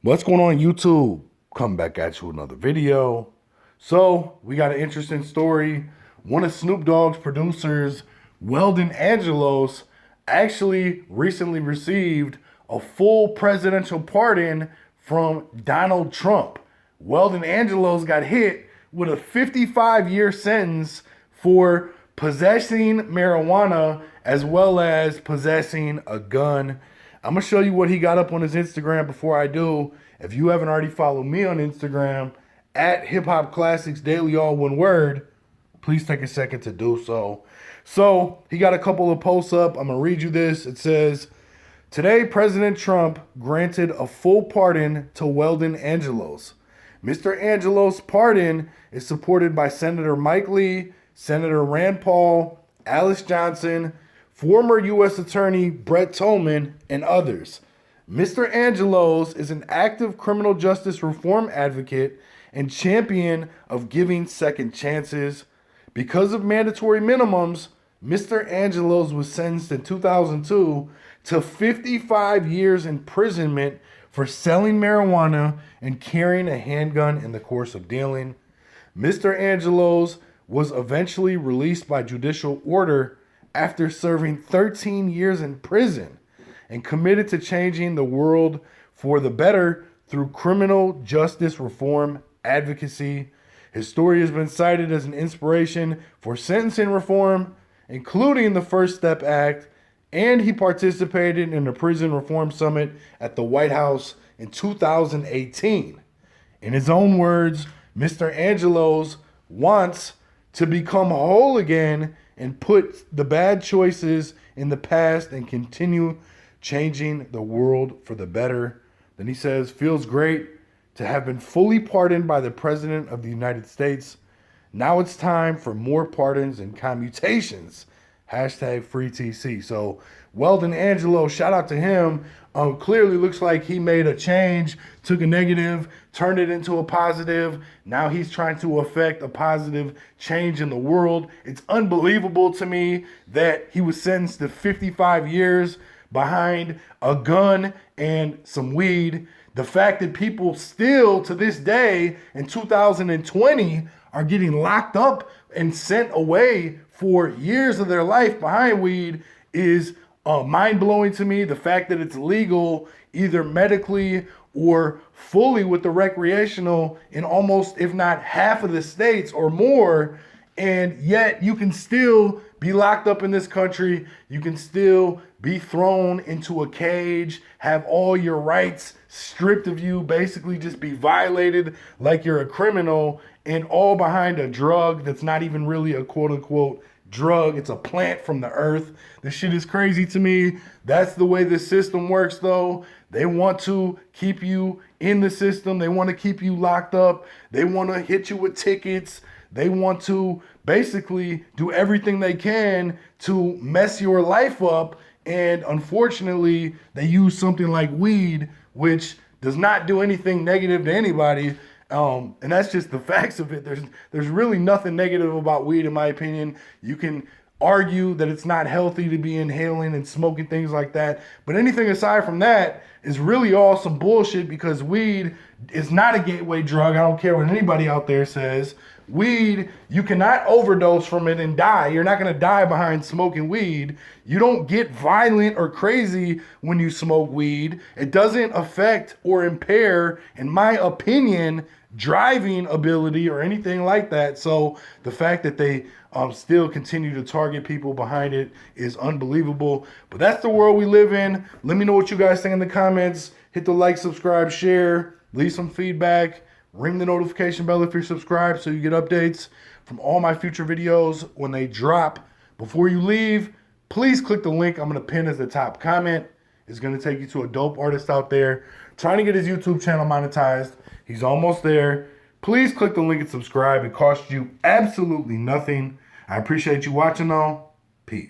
What's going on, YouTube? Come back at you with another video. So we got an interesting story. One of Snoop Dogg's producers, Weldon Angelos, actually recently received a full presidential pardon from Donald Trump. Weldon Angelos got hit with a 55-year sentence for possessing marijuana as well as possessing a gun. I'm going to show you what he got up on his Instagram before I do. If you haven't already followed me on Instagram, at Hip Hop Classics Daily, all one word, please take a second to do so. So he got a couple of posts up. I'm going to read you this. It says, today, President Trump granted a full pardon to Weldon Angelos. Mr. Angelos' pardon is supported by Senator Mike Lee, Senator Rand Paul, Alice Johnson, former U.S. Attorney Brett Tolman, and others. Mr. Angelos is an active criminal justice reform advocate and champion of giving second chances. Because of mandatory minimums, Mr. Angelos was sentenced in 2002 to 55 years imprisonment for selling marijuana and carrying a handgun in the course of dealing. Mr. Angelos was eventually released by judicial order after serving 13 years in prison and committed to changing the world for the better through criminal justice reform advocacy. His story has been cited as an inspiration for sentencing reform, including the First Step Act, and he participated in the Prison Reform Summit at the White House in 2018. In his own words, Mr. Angelos wants to become whole again and put the bad choices in the past and continue changing the world for the better. Then he says, feels great to have been fully pardoned by the President of the United States. Now it's time for more pardons and commutations. Hashtag free TC. So Weldon Angelo, shout out to him. Clearly looks like he made a change, took a negative, turned it into a positive. Now he's trying to affect a positive change in the world. It's unbelievable to me that he was sentenced to 55 years behind a gun and some weed. The fact that people still to this day in 2020 are getting locked up and sent away for years of their life behind weed is mind-blowing to me. The fact that it's legal either medically or fully with the recreational in almost, if not half of the states or more, and yet you can still be locked up in this country. You can still be thrown into a cage, have all your rights stripped of you, basically just be violated like you're a criminal, and all behind a drug that's not even really a quote-unquote drug. It's a plant from the earth. This shit is crazy to me. That's the way this system works, though. They want to keep you in the system. They want to keep you locked up. They want to hit you with tickets. They want to basically do everything they can to mess your life up. And unfortunately, they use something like weed, which does not do anything negative to anybody. And that's just the facts of it. There's really nothing negative about weed, in my opinion. You can argue that it's not healthy to be inhaling and smoking things like that. But anything aside from that is really all some bullshit, because weed is not a gateway drug. I don't care what anybody out there says. Weed, you cannot overdose from it and die. You're not going to die behind smoking weed. You don't get violent or crazy when you smoke weed. It doesn't affect or impair, in my opinion, driving ability or anything like that. So the fact that they still continue to target people behind it is unbelievable. But that's the world we live in. Let me know what you guys think in the comments. Hit the like, subscribe, share, leave some feedback. Ring the notification bell if you're subscribed so you get updates from all my future videos when they drop. Before you leave, please click the link I'm going to pin as the top comment. It's going to take you to a dope artist out there trying to get his YouTube channel monetized. He's almost there. Please click the link and subscribe. It costs you absolutely nothing. I appreciate you watching, though. Peace.